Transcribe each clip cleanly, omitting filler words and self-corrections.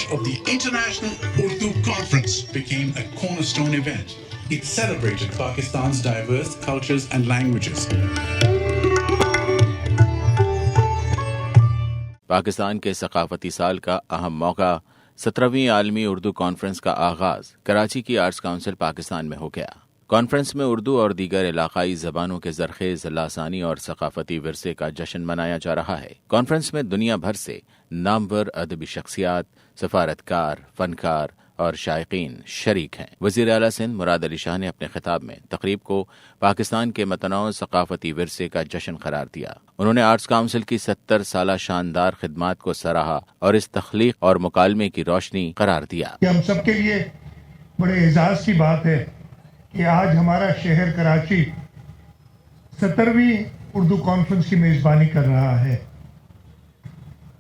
of the International Urdu Conference became a cornerstone event. It celebrated Pakistan's diverse cultures and languages. Pakistan के सकाफती साल का अहम मौका 17वीं आलमी उर्दू कॉन्फ्रेंस का आगाज कराची की आर्ट्स काउंसिल पाकिस्तान में हो गया। कॉन्फ्रेंस में उर्दू और दीगर इलाकाई ज़बानों के ज़रखेज़ लासानी और सकाफती विरसे का जश्न मनाया जा रहा है। कॉन्फ्रेंस में दुनिया भर से नामवर अदबी शख्सियात, सफारतकार, फनकार और शायकीन शरीक हैं। वज़ीर आला सिंध मुराद अली शाह ने अपने खिताब में तकरीब को पाकिस्तान के मतनौع सकाफती विरसे का जश्न करार दिया। उन्होंने आर्ट्स काउंसिल की 70 साला शानदार खिदमात को सराहा और इस तख्लीक और मुकालमे की रोशनी करार दिया। हम सबके लिए बड़े एजाज की बात है कि आज हमारा शहर कराची 70वीं उर्दू कॉन्फ्रेंस की मेज़बानी कर रहा है।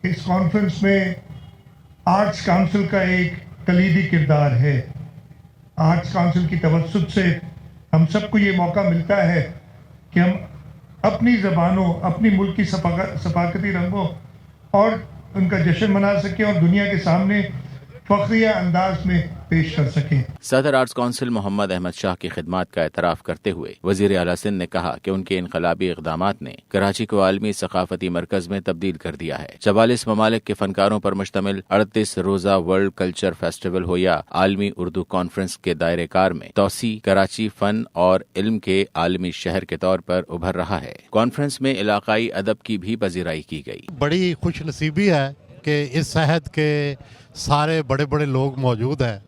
इस कॉन्फ्रेंस में आर्ट्स काउंसिल का एक कलीदी किरदार है। आर्ट्स काउंसिल की तवस्सुत से हम सबको ये मौका मिलता है कि हम अपनी ज़बानों, अपनी मुल्क की सफाकती रंगों और उनका जश्न मना सकें और दुनिया के सामने फख्रिया अंदाज में पेश कर सकें। सदर आर्ट्स काउंसिल मोहम्मद अहमद शाह की खिदमात का एतराफ़ करते हुए वज़ीर आला सिंध ने कहा कि उनके इनकलाबी इक़दामात ने कराची को आलमी सकाफती मरकज़ में तब्दील कर दिया है। 44 ममालिक के फनकारों पर मुश्तमिल 38 रोज़ा वर्ल्ड कल्चर फेस्टिवल हो या आलमी उर्दू कॉन्फ्रेंस के दायरे कार में तौसी कराची फ़न और इल्म के आलमी शहर के तौर पर उभर रहा है। कॉन्फ्रेंस में इलाकाई अदब की भी पजीराई की गई। बड़ी खुश नसीबी है कि इस शहर के सारे बड़े बड़े लोग मौजूद हैं,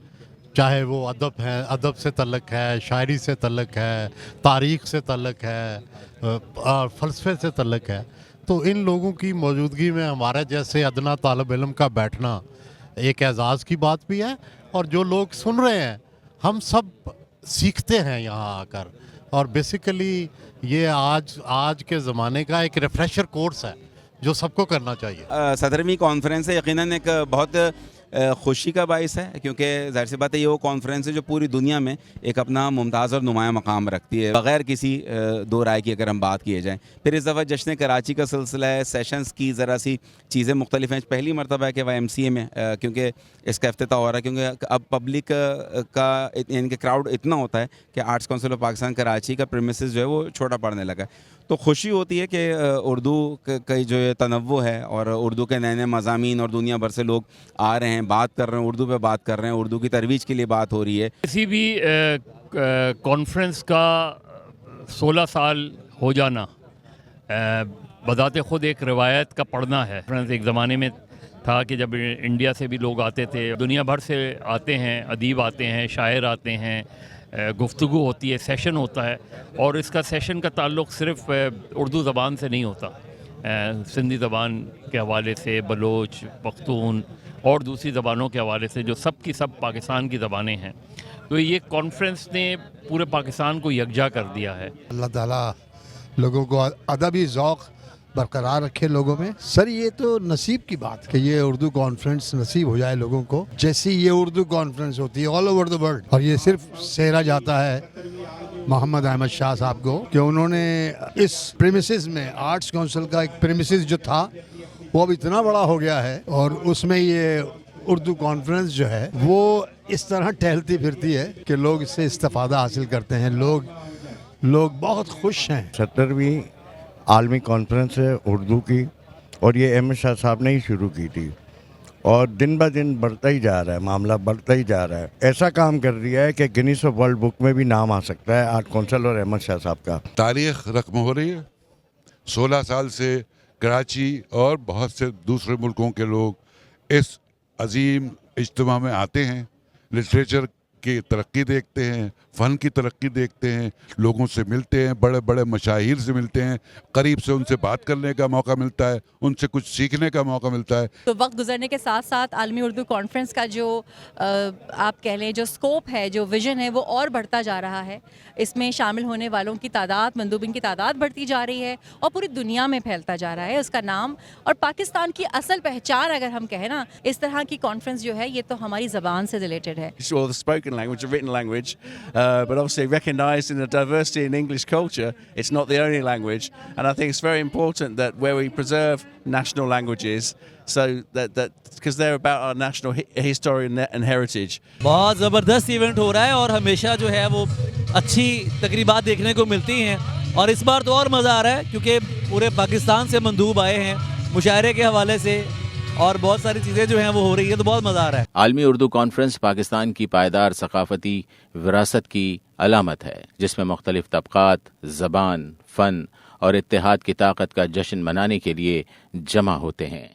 चाहे वो अदब है, अदब से तल्लुक़ है, शायरी से तल्लुक़ है, तारीख़ से तल्लुक़ है और फ़लसफ़े से तल्लुक़ है। तो इन लोगों की मौजूदगी में हमारे जैसे अदना तालिब इल्म का बैठना एक एज़ाज़ की बात भी है और जो लोग सुन रहे हैं हम सब सीखते हैं यहाँ आकर। और बेसिकली ये आज के ज़माने का एक रिफ़्रेशर कोर्स है जो सबको करना चाहिए। 17वीं कॉन्फ्रेंस है, यकीनन एक बहुत खुशी का बाइस है, क्योंकि ज़ाहिर सी बात है ये वो कॉन्फ्रेंस है जो पूरी दुनिया में एक अपना मुमताज़ और नुमाया मकाम रखती है, बग़ैर किसी दो राय की अगर हम बात किए जाएँ। फिर इस दफ़ा जश्न कराची का सिलसिला है, सेशंस की ज़रा सी चीज़ें मुख्तलिफ हैं। पहली मरतबा है कि YMCA में क्योंकि इसका इफ्तिताह हो रहा है, क्योंकि अब पब्लिक का यानी कि क्राउड इतना होता है कि arts council of Pakistan Karachi का प्रीमिसेस जो है वो छोटा पड़ने लगा है। तो खुशी होती है कि उर्दू का जो ये तनव्वुर है और उर्दू के नए नए मज़ामीन और दुनिया भर से लोग आ रहे हैं, बात कर रहे हैं, उर्दू पे बात कर रहे हैं, उर्दू की तरोीज के लिए बात हो रही है। किसी भी कॉन्फ्रेंस का 16 साल हो जाना बज़ाते ख़ुद एक रिवायत का पढ़ना है। एक ज़माने में था कि जब इंडिया से भी लोग आते थे, दुनिया भर से आते हैं, अदीब आते हैं, शायर आते हैं, गुफ्तगू होती है, सेशन होता है। और इसका सेशन का ताल्लुक़ सिर्फ़ उर्दू ज़बान से नहीं होता, सिंधी ज़बान के हवाले से, बलोच, पख्तून और दूसरी ज़बानों के हवाले से जो सब की सब पाकिस्तान की ज़बानें हैं। तो ये कॉन्फ्रेंस ने पूरे पाकिस्तान को यकजा कर दिया है। अल्लाह ताला लोगों को अदबी ज़ौक़ बरकरार रखे लोगों में। सर ये तो नसीब की बात कि ये उर्दू कॉन्फ्रेंस नसीब हो जाए लोगों को। जैसी ये उर्दू कॉन्फ्रेंस होती है ऑल ओवर द वर्ल्ड, और ये सिर्फ सेहरा जाता है मोहम्मद अहमद शाह साहब को कि उन्होंने इस प्रीमिसेस में आर्ट्स काउंसिल का एक प्रीमिसेस जो था वो अब इतना बड़ा हो गया है और उसमें ये उर्दू कॉन्फ्रेंस जो है वो इस तरह टहलती फिरती है कि लोग इससे इस्तिफादा हासिल करते हैं। लोग बहुत खुश हैं। 70वीं आलमी कॉन्फ्रेंस है उर्दू की और ये अहमद शाह साहब ने ही शुरू की थी और दिन ब दिन बढ़ता ही जा रहा है, मामला बढ़ता ही जा रहा है। ऐसा काम कर दिया है कि गिनीज ऑफ वर्ल्ड बुक में भी नाम आ सकता है आर्ट काउंसिल और अहमद शाह साहब का। तारीख़ रकम हो रही है। 16 साल से कराची और बहुत से दूसरे मुल्कों के लोग इस अजीम इज्तिमा में आते हैं, लिटरेचर की तरक्की देखते हैं, फ़न की तरक्की देखते हैं, लोगों से मिलते हैं, बड़े बड़े मशाहिर से मिलते हैं, करीब से उनसे बात करने का मौका मिलता है, उनसे कुछ सीखने का मौका मिलता है। तो वक्त गुजरने के साथ साथ आलमी उर्दू कॉन्फ्रेंस का जो आप कह लें जो स्कोप है, जो विज़न है, वो और बढ़ता जा रहा है। इसमें शामिल होने वालों की तादाद, मंदूबिन की तादाद बढ़ती जा रही है और पूरी दुनिया में फैलता जा रहा है। उसका नाम और पाकिस्तान की असल पहचान अगर हम कहें ना, इस तरह की कॉन्फ्रेंस जो है ये तो हमारी ज़बान से रिलेटेड है। spoken language, a written language, but obviously recognised in the diversity in English culture, it's not the only language. And I think it's very important that where we preserve national languages, so that because they're about our national history and heritage. बहुत ज़बरदस्त event हो रहा है और हमेशा जो है वो अच्छी तकरीबात देखने को मिलती हैं और इस बार तो और मज़ा आ रहा है क्योंकि पूरे पाकिस्तान से मंदूब आए हैं मुशायरे के हवाले से और बहुत सारी चीज़ें जो हैं वो हो रही है तो बहुत मज़ा आ रहा है। आलमी उर्दू कॉन्फ्रेंस पाकिस्तान की पायदार सकाफती विरासत की अलामत है जिसमें मुख्तलिफ तबक़ात, ज़बान, फ़न और इत्तेहाद की ताकत का जश्न मनाने के लिए जमा होते हैं।